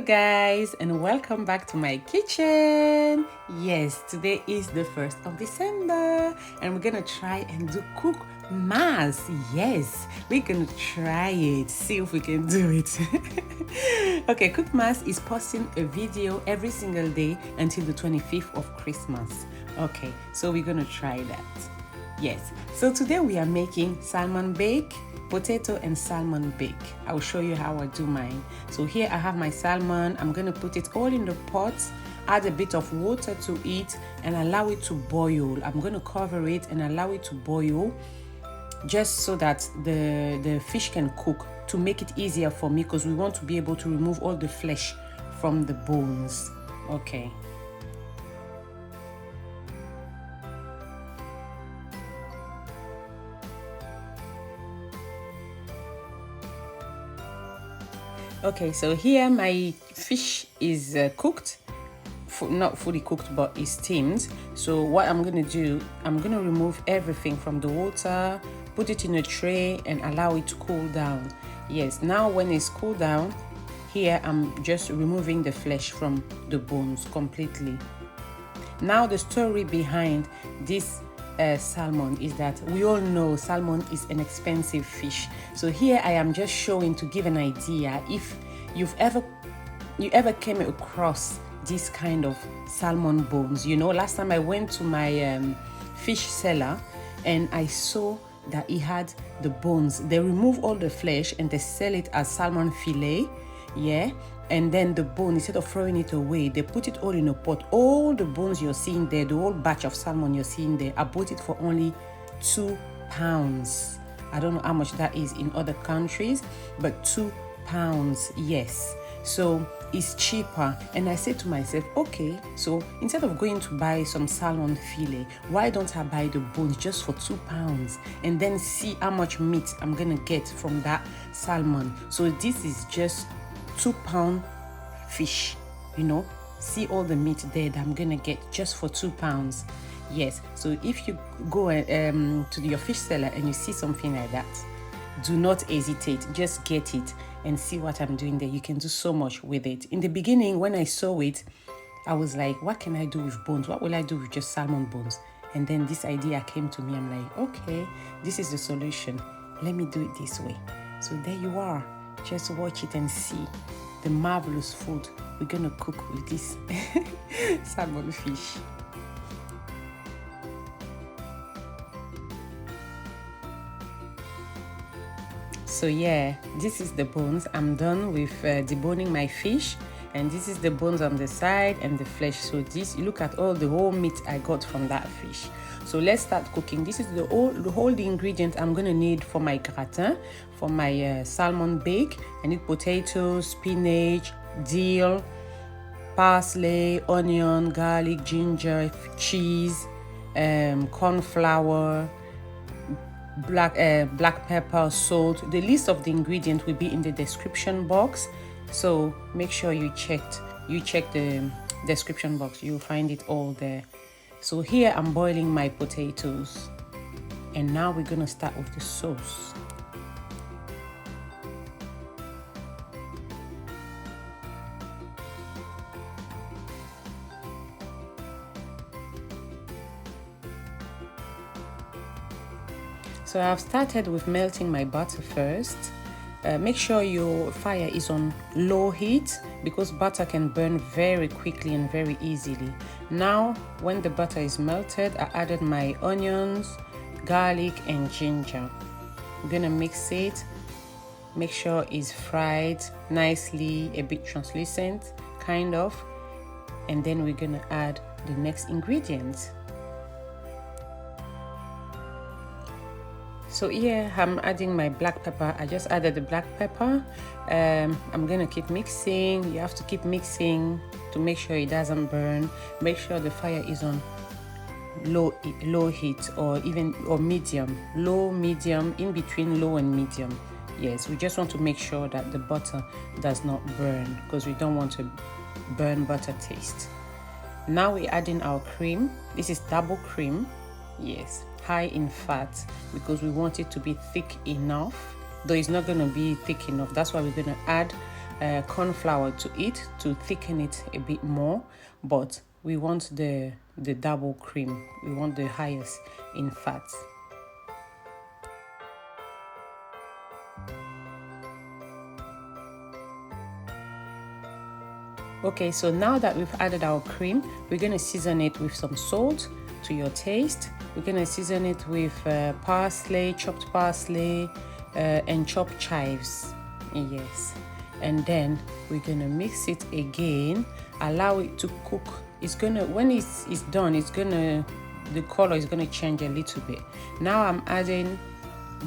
guys, and welcome back to my kitchen. Yes, today is the 1st of December and we're gonna try and do COOKMAS. Yes, we're gonna try it, see if we can do it. Okay, COOKMAS is posting a video every single day until the 25th of Christmas. Okay, so we're gonna try that. Yes, so today we are making salmon bake, potato and salmon bake. I'll show you how I do mine. So here I have my salmon. I'm going to put it all in the pot, add a bit of water to it and allow it to boil. I'm going to cover it and allow it to boil just so that the fish can cook, to make it easier for me, because we want to be able to remove all the flesh from the bones. Okay. Okay, so here my fish is cooked, not fully cooked, but is steamed. So what I'm going to do, I'm going to remove everything from the water, put it in a tray and allow it to cool down. Yes, now when it's cooled down, here I'm just removing the flesh from the bones completely. Now the story behind this salmon is that we all know salmon is an expensive fish. So here I am just showing to give an idea if you ever came across this kind of salmon bones. You know, last time I went to my fish seller and I saw that he had the bones. They remove all the flesh and they sell it as salmon fillet. Yeah, and then the bone, instead of throwing it away, they put it all in a pot. All the bones you're seeing there, the whole batch of salmon you're seeing there, I bought it for only £2. I don't know how much that is in other countries, but £2, yes. So it's cheaper. And I said to myself, okay, so instead of going to buy some salmon fillet, why don't I buy the bones just for £2 and then see how much meat I'm gonna get from that salmon? So this is just £2 fish, you know, see all the meat there that I'm gonna get just for £2. Yes, so if you go to your fish seller and you see something like that, do not hesitate, just get it and see what I'm doing there. You can do so much with it. In the beginning, when I saw it, I was like, what can I do with bones? What will I do with just salmon bones? And then this idea came to me. I'm like, okay, this is the solution, let me do it this way. So there you are. Just watch it and see the marvelous food we're gonna cook with this salmon fish. So yeah, this is the bones. I'm done with deboning my fish, and this is the bones on the side and the flesh. So this, you look at all the whole meat I got from that fish. So let's start cooking. This is the whole ingredient I'm gonna need for my gratin, for my salmon bake. I need potatoes, spinach, dill, parsley, onion, garlic, ginger, cheese, cornflour, black pepper, salt. The list of the ingredients will be in the description box, so make sure you check the description box. You'll find it all there. So here I'm boiling my potatoes, and now we're gonna start with the sauce. So I've started with melting my butter first. Make sure your fire is on low heat, because butter can burn very quickly and very easily. Now, when the butter is melted, I added my onions, garlic and ginger. I'm gonna mix it. Make sure it's fried nicely, a bit translucent, kind of. And then we're gonna add the next ingredient. So here I'm adding my black pepper. I just added the black pepper. I'm gonna keep mixing. You have to keep mixing to make sure it doesn't burn. Make sure the fire is on low heat, or medium, low, medium, in between low and medium. Yes, we just want to make sure that the butter does not burn, because we don't want to burn butter taste. Now we're adding our cream. This is double cream. Yes, high in fat, because we want it to be thick enough, though it's not going to be thick enough. That's why we're going to add corn flour to it to thicken it a bit more, but we want the double cream. We want the highest in fat. Okay, so now that we've added our cream, we're going to season it with some salt to your taste. We're going to season it with parsley, chopped parsley, and chopped chives. Yes. And then we're going to mix it again, allow it to cook. It's going to, when it's done, it's going to, the color is going to change a little bit. Now I'm adding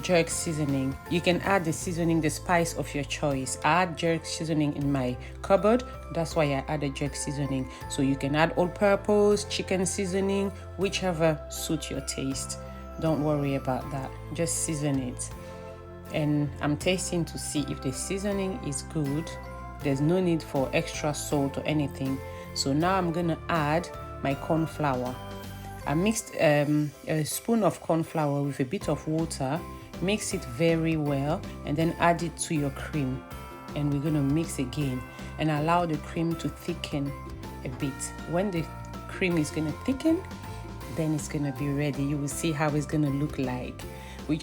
jerk seasoning. You can add the seasoning, the spice of your choice. I add jerk seasoning in my cupboard, that's why I added jerk seasoning. So you can add all-purpose, chicken seasoning, whichever suits your taste. Don't worry about that, just season it. And I'm tasting to see if the seasoning is good. There's no need for extra salt or anything. So now I'm gonna add my corn flour. I mixed a spoon of corn flour with a bit of water. Mix it very well and then add it to your cream, and we're going to mix again and allow the cream to thicken a bit. When the cream is going to thicken, then it's going to be ready. You will see how it's going to look like.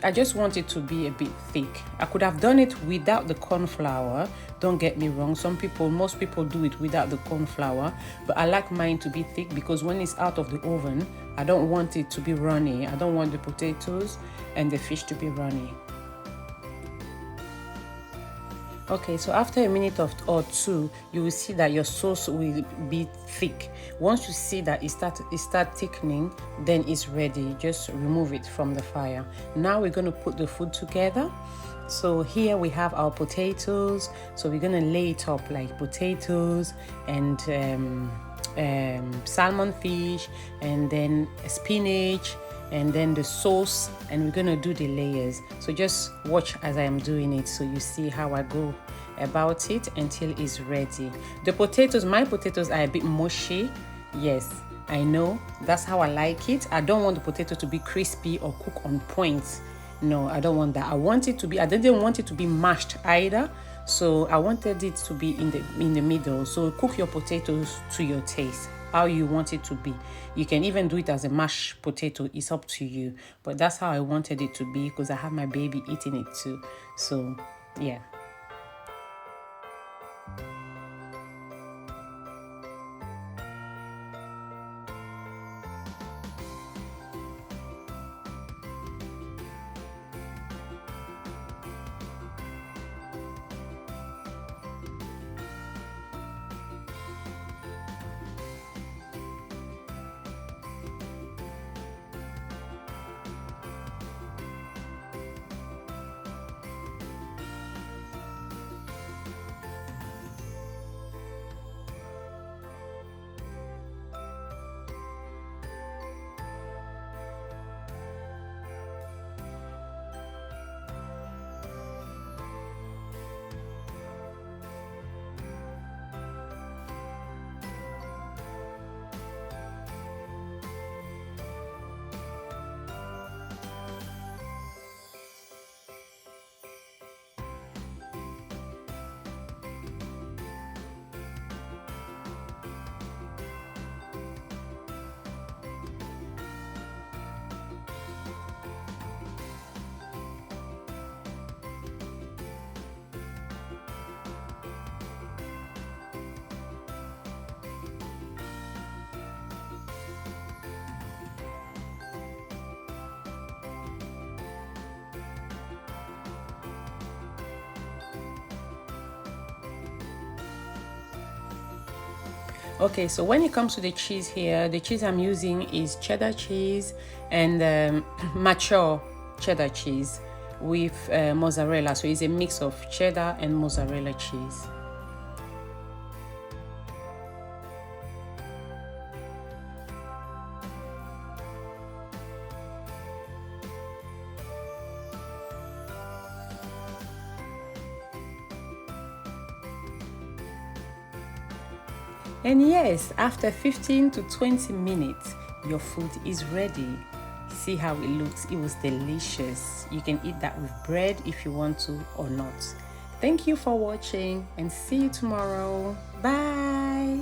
I just want it to be a bit thick. I could have done it without the corn flour, don't get me wrong. Most people do it without the corn flour, but I like mine to be thick because when it's out of the oven, I don't want it to be runny. I don't want the potatoes and the fish to be runny. Okay, so after a minute or two, you will see that your sauce will be thick. Once you see that it start thickening, then it's ready. Just remove it from the fire. Now we're going to put the food together. So here we have our potatoes. So we're going to lay it up like potatoes and salmon fish, and then spinach, and then the sauce, and we're gonna do the layers. So just watch as I am doing it so you see how I go about it until it's ready. The potatoes, my potatoes are a bit mushy. Yes, I know, that's how I like it. I don't want the potato to be crispy or cook on point. No, I don't want that. I didn't want it to be mashed either. So I wanted it to be in the middle. So cook your potatoes to your taste, how you want it to be. You can even do it as a mashed potato, it's up to you. But that's how I wanted it to be because I have my baby eating it too. So yeah. Okay, so when it comes to the cheese here, the cheese I'm using is cheddar cheese and mature cheddar cheese with mozzarella. So it's a mix of cheddar and mozzarella cheese. And yes, after 15 to 20 minutes, your food is ready. See how it looks. It was delicious. You can eat that with bread if you want to or not. Thank you for watching and see you tomorrow. Bye.